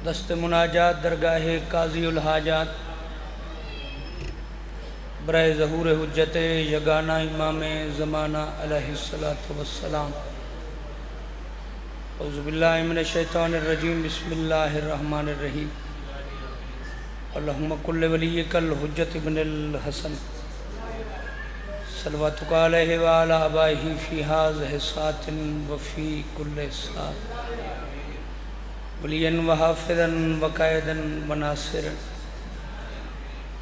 دست مناجات درگاہ قاضی الحاجات برائے ظہور حجت یگانہ امام زمانہ علیہ السلام. اعوذ باللہ من الشیطان الرجیم. بسم اللہ الرحمن الرحیم. اللہم کل ولیک الحجت ابن الحسن صلواتک علیہ وعلی آبائہ فی ہذہ الساعۃ وفی کل ساعۃ ولیا وحافظا وقائدا وناصرا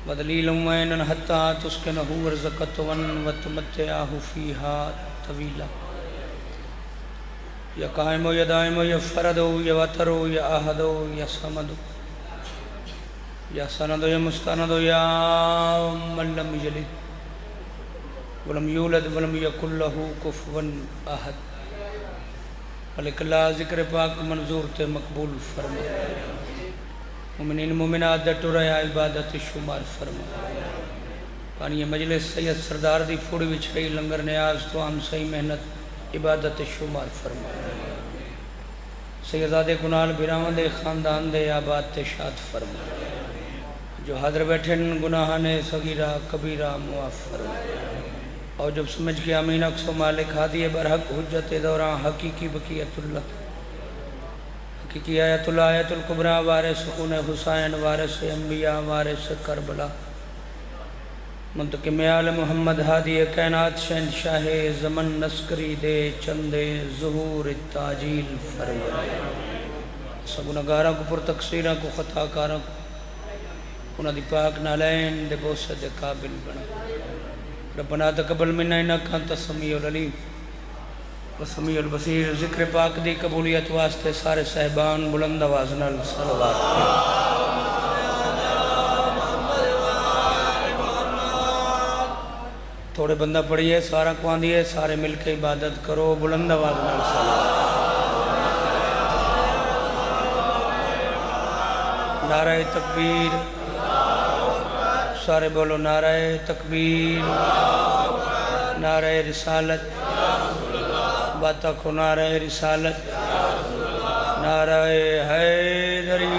ودلیلا معینا حتی تسکنہ ارضک طوعا وتمتعہ فیہا طویلا. یا قائم یا دائم یا فرد یا وتر یا احد یا صمد یا سند یا مستند یا من لم یلد ولم یولد ولم یکن لہ کفوا احد. ملک اللہ ذکر پاک منظور تے مقبول فرما. مومنین مومنات دے ٹرے عبادت شمار فرما. پانی مجلس سید سردار دی پھوڑی وچھائی لنگر نیاز تو ہم صحیح محنت عبادت شمار فرما. سیدزادے کنال بیراون دے خاندان دے آباد تے شاد فرما. جو حاضر بیٹھن گناہاں نے صغیرہ کبیرہ معاف فرما. اور جب سمجھ کے امین اقصو مالک ہادی برحق حجت دوران حقیقی بقیت اللہ حقیقی آیت اللہ آیت القبرہ وارث خون حسین وارث انبیاء وارث کربلا منتقم آل محمد ہادی کائنات شہنشاہ زمن نسکری دے چندے ظہور تاجیل فرما. سب گناہگاراں کو پر تقصیراں کو خطا کاراں کو انہاں دی پاک نالین دے بوسے دے قابل بنا. ربنا تقبل منا انک انت السمیع العلیم والسمیع البصیر. ذکر پاک دی قبولیت واسطے سارے صاحبان بلند آواز نال صلوات. تھوڑے بندہ پڑھیے سارا کو آندھیے سارے مل کے عبادت کرو بلند آواز نال صلوات. نعرہ تکبیر سارے بولو. نعرہ تکبیر نعرہ رسالت باتا کو. نعرہ رسالت نعرہ حیدری.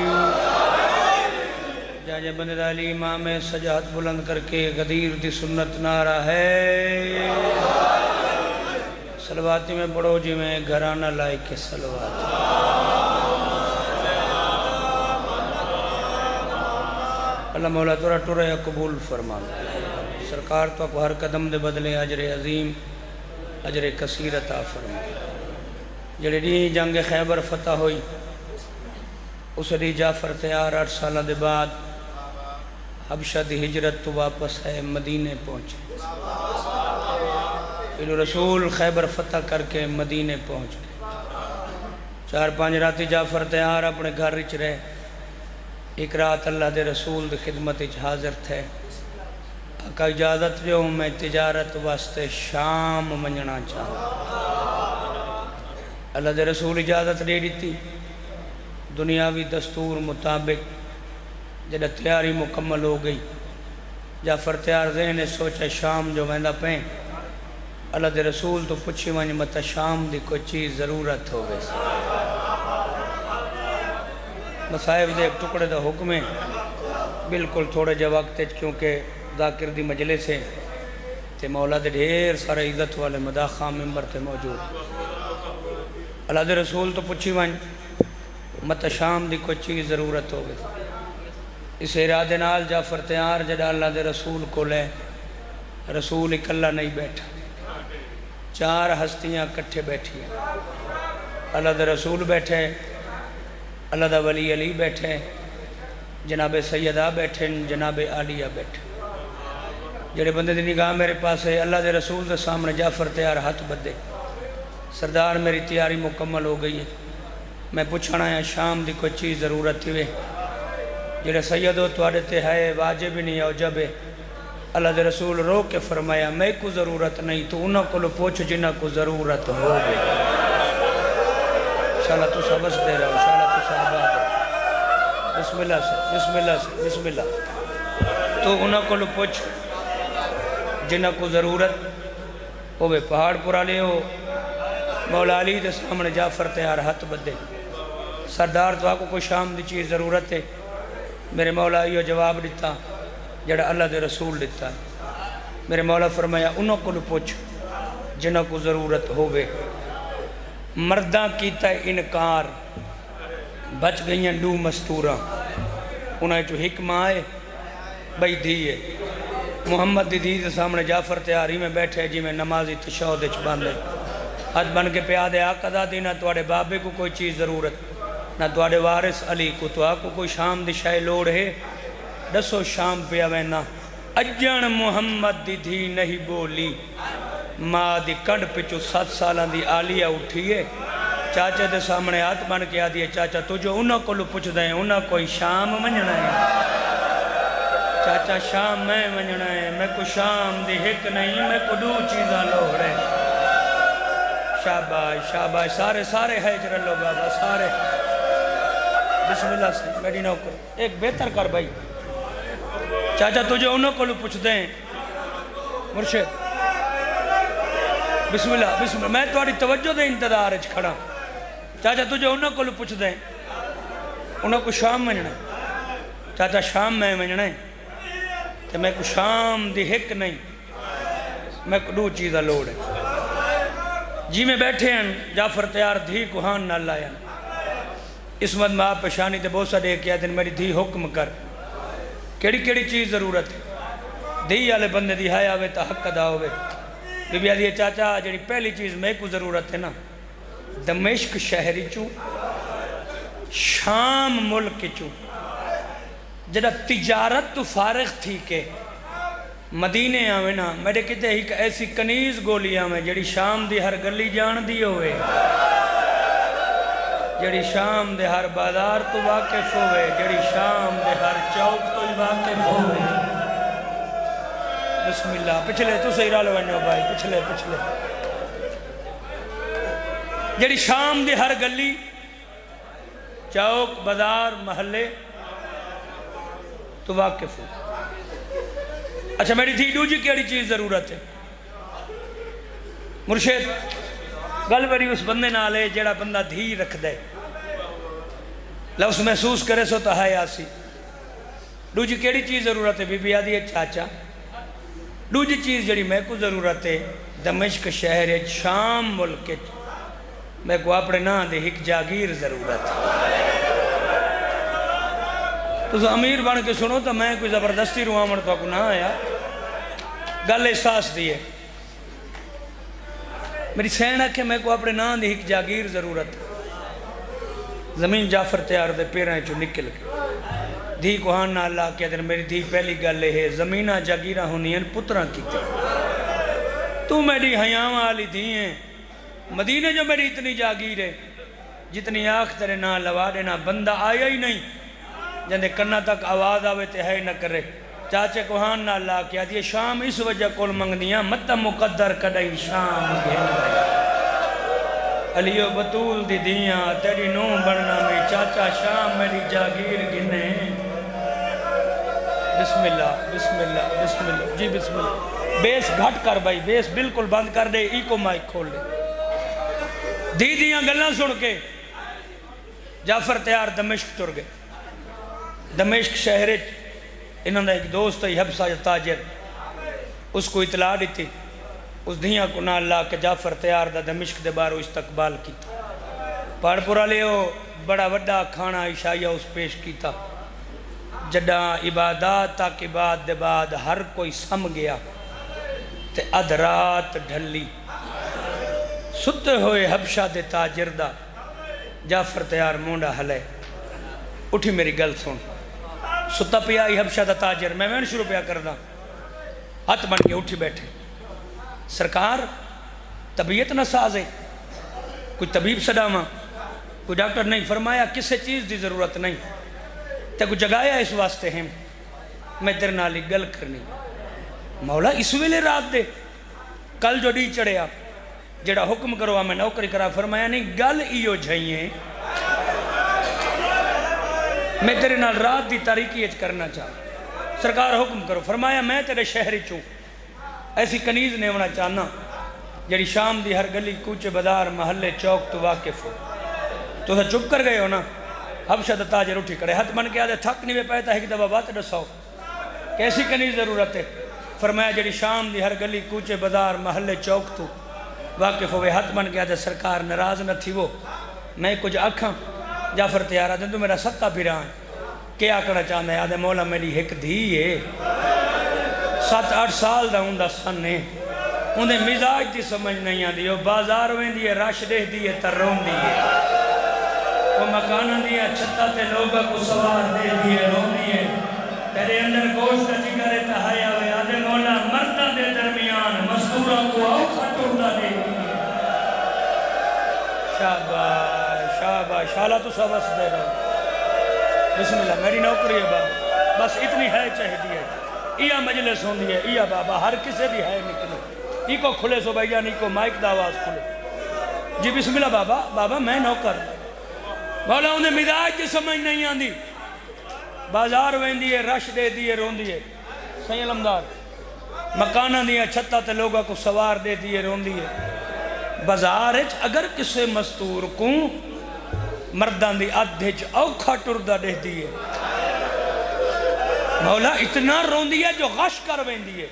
جاجے بندے علی امام سجاد بلند کر کے غدیر دی سنت نعرہ ہے. صلواتی میں پڑھو جی میں گھرانہ لائے کے صلوات. اللہ مولا تورا ٹورا قبول فرما. سرکار تو کو ہر قدم دے بدلے اجر عظیم اجر کثیر عطا فرما. جڑے دی جنگ خیبر فتح ہوئی اس دی جعفر تیار 8 سالہ دے بعد حبشہ دی ہجرت تو واپس ہے مدینے پہنچے. رسول خیبر فتح کر کے مدینے پہنچ گئے. 4-5 راتی جعفر تیار اپنے گھر رچ رہے. ایک رات اللہ دے رسول دے خدمت حاضر تھے. آقا اجازت جو میں تجارت واسطے شام منجنا چاہوں. اللہ دے رسول اجازت دے دیتی. دنیاوی دستور مطابق جب تیاری مکمل ہو گئی جعفر تیار ذہن سوچا شام جو ویندہ پہیں. اللہ دے رسول تو پوچھی ونج متا شام دی کوئی چیز ضرورت ہو گئی. مصائب دے ایک ٹکڑے دا حکم ہے بالکل تھوڑے جا وقت کیونکہ ذاکر دی مجلس ہے تے مولا دے ڈھیر سارے عزت والے مداخہ ممبر تے موجود. اللہ دے رسول تو پوچھی ونج متا شام دی کوئی چیز ضرورت ہو گئی. اس ارادے نال جعفر تیار جڑا اللہ دے رسول کو لے. رسول اکلا نہیں بیٹھا 4 ہستیاں کٹھے بیٹھی ہیں. اللہ دے رسول بیٹھے اللہ دا ولی علی بیٹھے جناب سیدہ بیٹھے جناب عالیہ بیٹھے. جڑے بندے دی نگاہ میرے پاس ہے اللہ دے رسول دے سامنے جعفر تیار ہاتھ بدے. سردار میری تیاری مکمل ہو گئی ہے میں پوچھنا ہے شام دی کوئی چیز ضرورت ہوئے. جڑے سیدو توڑے تے ہے واجب نہیں اوجب ہے. اللہ دے رسول رو کے فرمایا میں کو ضرورت نہیں تو انہوں کو لو پوچھ جنہ کو ضرورت ہو گئی. انشاءاللہ تو سبس دے رہا انشاءاللہ تو صحابہ دے. بسم اللہ سے بسم اللہ سے بسم اللہ. تو انہوں کو لو پوچھ جنہ کو ضرورت ہوئے. پہاڑ پورا لے ہو مولا علی دے سامنے جعفر تیار ہاتھ بدے. سردار تو آپ کو کوئی شام دی چیز ضرورت ہے؟ میرے مولا یہ جواب دیتا جڑا اللہ دے رسول دیتا میرے مولا فرمایا انہوں کو پوچھ جنہوں کو ضرورت ہوئے مرداں کیتا انکار بچ گئیاں دو مستوراں انہیں جو حکمہ آئے بھئی دیئے محمد دی دید سامنے جعفر تیاری میں بیٹھے جی میں نمازی تشہد اچ باندھے ہاتھ بن کے پیادے آقا دا دینا توڑے بابے کو کوئی چیز ضرورت نہ توڑے وارث علی کو تو آقا کوئی شام دی شاہ لوڑ ہے دسو شام پیا وینا اجن محمد دی دھی نہیں بولی ماں دی کڑ پچو 7 سالان دی آلیہ اٹھیے چاچا دے سامنے ہاتھ بن کے آدھیے چاچا تجھو انہوں کو لو پوچھ دیں انہوں کوئی شام منجنا ہے چاچا شام میں منجنا ہے میں کو شام دی ہک نہیں میں کو دو چیزاں لوڑے شاباش شاباش سارے حجر لو بابا سارے بسم اللہ سے میری نوکر ایک بہتر کر بھائی چاچا تجھے انہوں کو لو پوچھ دیں مرشد بسم اللہ میں توڑی توجہ دے انتظار اچھ کھڑا چاچا تجھے انہوں کو لو پوچھ دیں انہوں کو شام منجنا ہے چاچا شام میں منجنا ہے کہ میں کو شام دی ہک نہیں میں کو دو چیزہ لوڑے جی میں بیٹھے ہیں جعفر تیار دھی کو ہاں نہ لائیں اسمت میں آپ پشانی تے بہت سا دے کیا دن میری دھی حکم کر کیڑی چیز ضرورت ہے دھی آلے بندے دی ہائے آوے تا حق ادا ہوئے بی بی آدھی چاچا جڑی پہلی چیز میں کو ضرورت ہے نا دمشق شہری چوں شام ملک چوں جڑا تجارت تو فارغ تھی کہ مدینے آوے نا میرے کہتے ہی ایسی کنیز گولی آوے جڑی شام دی ہر گلی جان دی ہوئے جڑی شام دے ہر بازار تو واقف ہوئے جڑی شام دے ہر چوک تو واقف ہوئے بسم اللہ پچھلے تو صحیح رالو بنو بھائی پچھلے جڑی شام دی ہر گلی چوک بازار محلے تو واقف ہوئے اچھا میری تھی دو جی کیڑی چیز ضرورت ہے مرشد گل بری اس بندے نہ لے جڑا بندہ دھی رکھ دے لفظ محسوس کرے سو تو ہے آسی دو جی کیڑی چیز ضرورت ہے بی بی آدھی ہے چاچا دو جی چیز جڑی میں کو ضرورت ہے دمشق شہر شام ملک میں کو اپنے نا دے ہک جاگیر ضرورت ہے تو امیر بن کے سنو تو میں کوئی زبردستی روامن تو کو نہ آیا گل احساس دیئے میری سین ہے کہ میں کو اپنے نام دی ایک جاگیر ضرورت زمین جعفر تیار دے پیریں چو نکل گئے دھی کو ہاں نہ اللہ کیا دن میری دھی پہلی گل ہے زمینہ جاگیرہ ہونی ہیں پترہ کی تھی تو میری حیام آلی دھی ہیں مدینہ جو میری اتنی جاگیر ہے جتنی آنکھ تیرے نہ لوا دینا بندہ آیا ہی نہیں جندے کنہ تک آواز آوے تے ہے نہ کرے چاچے کو ہاں نہ اللہ کیا دیئے شام اس وجہ کول منگ دیاں متہ مقدر کڑائی شام گھن گئی علیو بطول دی دیاں تیری نو بڑھنا میں چاچا شام میری جاگیر گھنے بسم اللہ جی بسم اللہ بیس گھٹ کر بھائی بیس بالکل بند کر دے ای کو مائک کھول دے دیاں گلنا سن کے جعفر تیار دمشق تر گئے دمشق شہر انہوں نے ایک دوست ہے حبسہ تاجر اس کو اطلاع دی تھی اس دھیاں کو نہ اللہ کے جعفر تیار دا دمشق دے بارو استقبال کی تھا پاڑ پورا لے ہو بڑا وڈا کھانا عشائیہ اس پیش کی تھا جڈا عبادات تاک عباد دے بعد ہر کوئی سم گیا تے ادرات ڈھلی ستے ہوئے حبشہ دے تاجر دا جعفر تیار مونڈا حلے اٹھی میری گل سن ستا پیا ہی حبشہ دا تاجر میں شروع پیا کردہ ہاتھ بن کے اٹھی بیٹھے سرکار طبیعت نہ سازے کوئی طبیب صدامہ کوئی ڈاکٹر نہیں فرمایا کسے چیز دی ضرورت نہیں تے کوئی جگایا اس واسطے ہیں میں تیرے نالی گل کرنی مولا اس ویلے رات دے کل جو ڈی چڑھیا جڑا حکم کرو میں نوکری کرا فرمایا نہیں گل ایو جھائیے میں تیرے نال رات دی تاریکی اچ کرنا چاہتا سرکار حکم کرو فرمایا میں تیرے شہری چوں ایسی کنیز نے ہونا چاہنا جڑی شام دی ہر گلی کوچے بازار محلے چوک تو واقف ہو تو چپ کر گئے ہو نا. حبشہ دا تاجر اٹھی کڑے ہاتھ بن کے آدھے تھک نہیں پائے تا ایک دفعہ بات ڈساؤ کیسی کنی ضرورت ہے. فرمایا جڑی شام دی ہر گلی کوچے بازار محلے چوک تو واقف ہوئے ہاتھ بن کے آدھے سرکار ناراض نہ تھی وہ میں کچھ آکھاں. جعفر تیار آدھے تو میرا ستا پیران کیا آکڑا چاہتا ہے. آدھے مولا میری ایک دھی ہے 7-8 سال دا ہوں دا سن ہے انہیں مزاج دی سمجھ نہیں آدھی. وہ بازار ہوئیں دی ہے رش دے دی ہے ترون دی ہے وہ مکانہ دی ہے چھتا تے لوگا کو سوار دے دی ہے رون دی ہے تیرے اندر گوشت جگر تہایا ہوئے. آدھے مولا مردہ دے درمیان مزدوروں کو اوکھا ٹوڑا دے دی ہے. شاباش شاباش شالا تو سبس دے رہا. بسم اللہ میری نوکری ہے بابا بس اتنی ہے چاہیے ہے. یہ مجلس ہوندی ہے یہ بابا ہر کسے بھی ہے نکلے یہ کو کھلے سو بھائی جان کو مائک دا آواز کھلے. جی بسم اللہ بابا بابا میں نوکر مولا انہیں مزاج کی سمجھ نہیں آندی. بازار ویندی ہے رش دے دیئے رون دیئے صحیح علمدار مکانہ دیئے چھتا تے لوگا کو سوار دے دیئے رون دیئے. بازار اگر کسے مستور کو مردان دی ادھج اوکھا ٹردہ دے دیئے مولا اتنا رون دیئے جو غش کر ویندی ہے.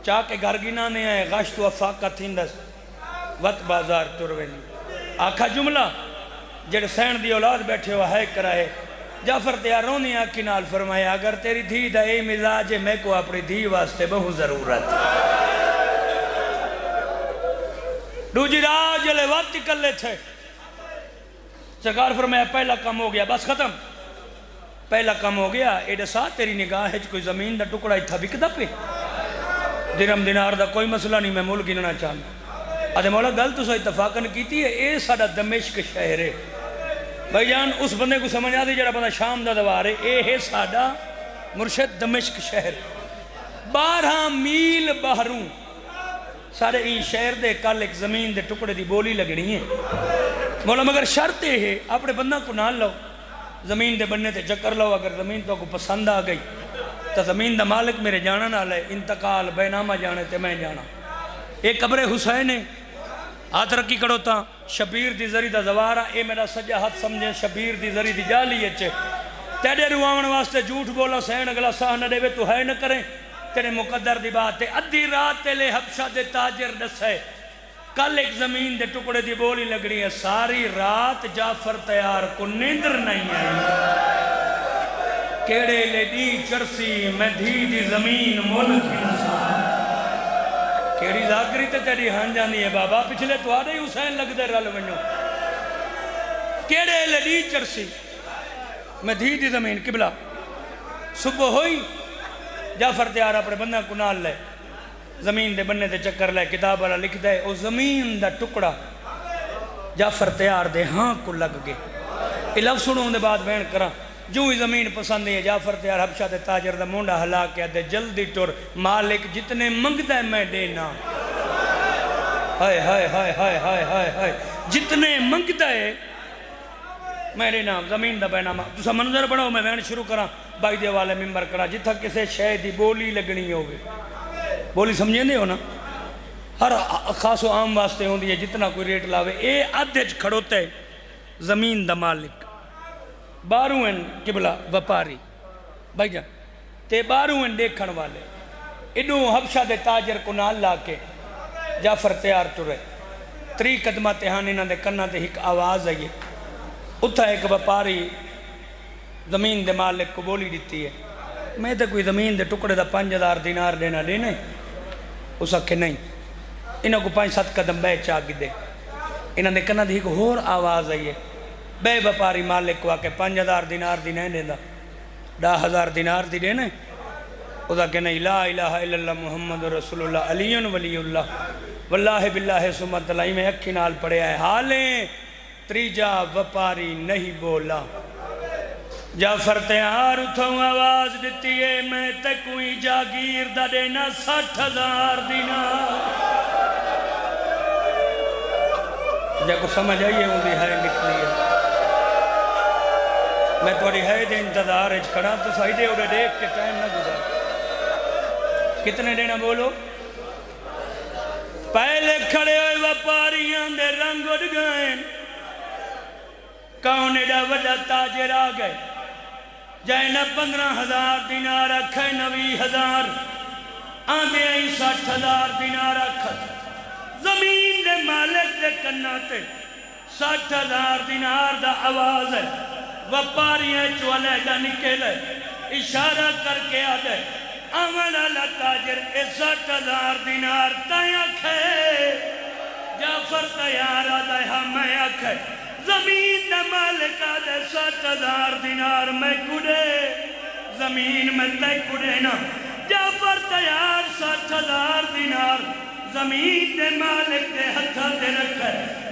چاہ کے گھرگینہ نے آئے غش تو افاقہ تھیندس وقت بازار ٹر ویندی. آکھا جملہ جڑ سین دی اولاد بیٹھے ہوا ہے کرائے. جعفر تیار رونی آنکھی نال فرمایا اگر تیری دھی دا اے مزاج ہے میں کو اپنی دھی واسطے بہو ضرورت دوجی راج جلے وقت کر لے تھے. سرکار فرمایا پہلا کم ہو گیا بس ختم پہلا کم ہو گیا. ایڈا سا تیری نگاہ ہے کوئی زمین دا ٹکڑا اتھا بکدہ پہ درم دینار دا کوئی مسئلہ نہیں میں مول گننا چاہتا. آدھے مولا گل تو سو اتفاقن کیتی ہے اے ساڑا دمشق شہر ہے. بھائی جان اس بندے کو سمجھا دی جڑا بندہ شام دا دوار ہے اے ہے ساڑا مرشد دمشق شہر 12 میل باہروں سارے این شہر دے کل ایک زمین دے ٹکڑے دی بولی لگنی ہے. مولا مگر شرط ہے اپنے بندہ کو نال لو زمین دے بننے تے چکر لو. اگر زمین تو کو پسند آ گئی تو زمین دا مالک میرے جانا نہ لے انتقال بینامہ جانے تے میں جانا. ایک قبر حسین ہے ہاتھ رکھی کڑو تا شبیر دی زری دا زوارہ اے میرا سجا ہاتھ سمجھے شبیر دی زری دی جالی اچھے تیرے رواؤن واسطے جھوٹ بولا سین اگلا ساہ نہ دے وے تو ہے نہ کریں تیرے مقدر دی بات ہے. ادھی رات تیلے حبشہ دے تاجر دسے کل ایک زمین دے ٹکڑے دی بولی لگڑی ہے. ساری رات جعفر تیار کو نیندر نہیں آئی. کیڑے لے دی چرسی میں دھی دی زمین ملک انسان کیڑی ذاکری تے تیری ہاں جانی ہے بابا پچھلے تو آدھے حسین لگ دے رل ونجو. کیڑے لے دی چرسی میں دھی دی زمین قبلہ صبح ہوئی جعفر تیار اپنے بندہ کو نال لے زمین دے بننے دے چکر لے کتاب والا لکھ دے او زمین دا ٹکڑا جعفر تیار دے ہاں کو لگ گئے. یہ لفظ سنوں دے بعد بین کرا جو ہی زمین پسند ہے جعفر تیار حبشہ دے تاجر دا مونڈا ہلا کے دے جلدی ٹور مالک جتنے منگدہ ہے میں دینا. ہائے ہائے ہائے ہائے ہائے ہائے ہائے جتنے منگدہ ہے میں دینا. زمین دا بینامہ تسا منظر بڑھو میں بین شروع کرا بائی دے والے ممبر کرا جتھا کسے شے دی بولی لگنی ہوگی. بولی سمجھیں دے ہو نا ہر خاص و عام واسطے ہوں دی جتنا کوئی ریٹ لاوے اے ادھج کھڑوتے زمین دا مالک باروین قبلہ وپاری بھائی جان تے باروین دیکھن والے انہوں حبشہ دے تاجر کو نال لا کے جعفر تیار ٹرے 3 قدمہ تہانی نہ دے کنہ دے ایک آواز آئیے. اتھا ایک وپاری زمین دے مالک کو بولی دیتی ہے میں تے کوئی زمین دے ٹکڑے دا 5000 دینار دینا دینے اس اکھے نہیں انہوں کو 5-7 قدم بے چاک دے. انہوں نے کنہ دے ایک اور آواز آئیے بے وپاری مالک کو آکے 5000 دینار دی نہیں دینا 10,000 دینار دی دینے اس اکھے نہیں لا الہ الا اللہ محمد رسول اللہ علی ولی اللہ واللہ باللہ سمت اللہ میں اکھی نال پڑے آئے حالیں تریجا وپاری نہیں بولا. جعفر تیار اتھوں آواز دیتی ہے میں تے کوئی جاگیر دا دینا 60,000 دینار. جا کو سمجھ آئیے ہوں دی ہے نکلی ہے میں توڑی ہے دے انتظار اچھ کھڑا تو سائی دے اڑے دیکھ کے ٹائم نہ گزار. کتنے دینا بولو پہلے کھڑے ہوئے وپاریاں دے رنگ اڑ گئے کون ایڈا وڈا تاجر آ گئے جائے نہ 15,000 دینار رکھے 90,000 آندے آئی 60,000 دینار رکھے زمین دے مالک دے کناتے 60,000 دینار دا آواز ہے وپاریاں چوالے دا نکلے اشارہ کر کے آدھے آمن اللہ تاجر 60,000 دینار تائیں آکھے جعفر تیار آدھے ہمیں آکھے زمین دا مالک آدھے 60,000 دینار میں کڑے زمین میں تے کڑے نا جعفر تیار 60,000 دینار زمین دے مالک دے ہتھا دے رکھے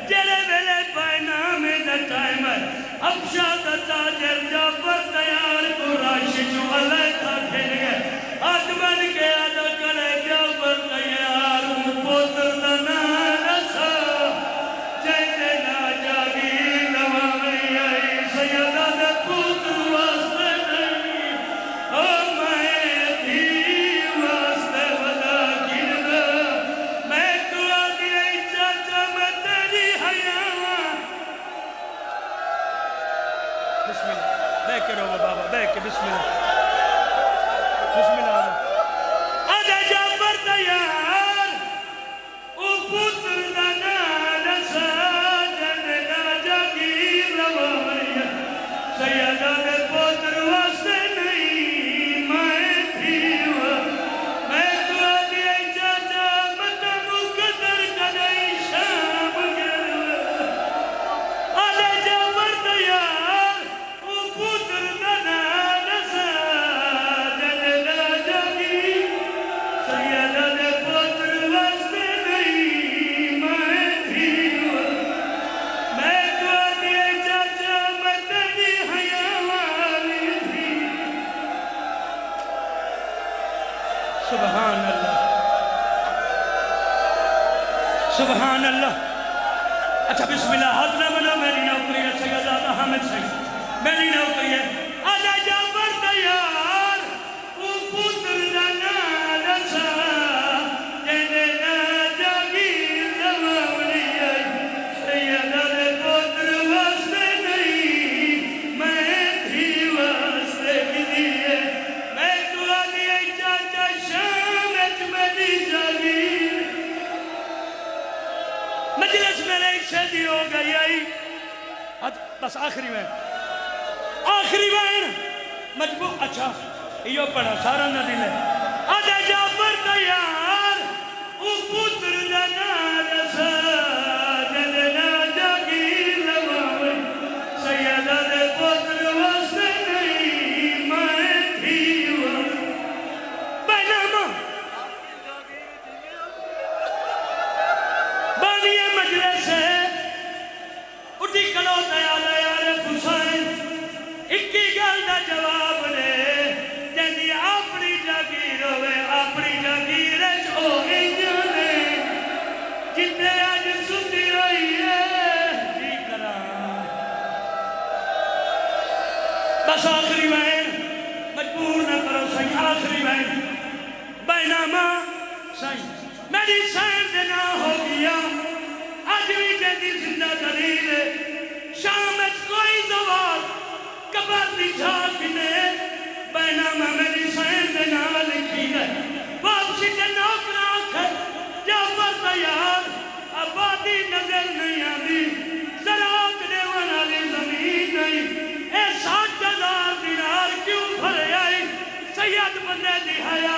جلے ویلے بینامے دے ٹائم ہے افشاد تاجر جعفر تیار کو راشی جو اللہ تھا کھل گئے آدمان کے آدھا کلے جعفر تیار پوتر دنان سا جیتے نا جاگی لوامی آئی سیدہ دے پوتر واسطے نہیں او میں تھی واسطے ودا گن دا میں تو آدھی آئی چاچا میں تیری حیاں بسم اللہ بے کے رو بابا بے کے بسم اللہ بسم اللہ آدھا جعفر تیار او پتر دانا سا جنگا جاگیر روایا سیدہ دے پتر واسطے نہیں میں تھیوا میں تو آدھی آئی چاچا مطا مقدر کدائی شام گروا آدھا جعفر تیار او پتر دانا سا سبحان اللہ سبحان اللہ اچھا بسم اللہ حد نہ بنا میری نوکری ہے سیدہ حامد صحیح میری نوکری ہے آدھا جعفر تیار او پتر دانا نسا جنے نا جاگیر زمانی آئی سیدہ دے پتر واسطے نہیں میں تھی واسطے کی دیئے میں تو آدھی آئی چاچا شامت میری جاگیر مجلس میں ایک شہدی ہو گئی آئی بس آخری وین مجبور اچھا یہ پڑھا سارا نہ دلے آدھا جعفر تیار او پتر دانا سا جننا جاگیر لوائی سیدہ دے پتر واسطے نہیں میں تھی بینامہ بانی مجلس ہے اٹھی کلو تیار حسین اکی گل دا جواب نے جنی اپنی جاگیر ہوئے اپنی جاگیر او انجانے جتے آج ستی ہوئی ہے جی کران بس آخری وین مجبور نہ کرو صحیح آخری وین بینامہ صحیح میری سین دینا ہو گیا آج بھی جیدی زندہ دلیل ہے شامت کوئی زوال کبر دی جھاکنے بینامہ میری سین دینا لکھی ہے واپسی کے نوکر آنکھ جعفر تیار آبادی نظر نہیں آدھی زراعت دے والی زمین نہیں اے 60,000 دینار کیوں بھرے آئی سید بندے دی حیاء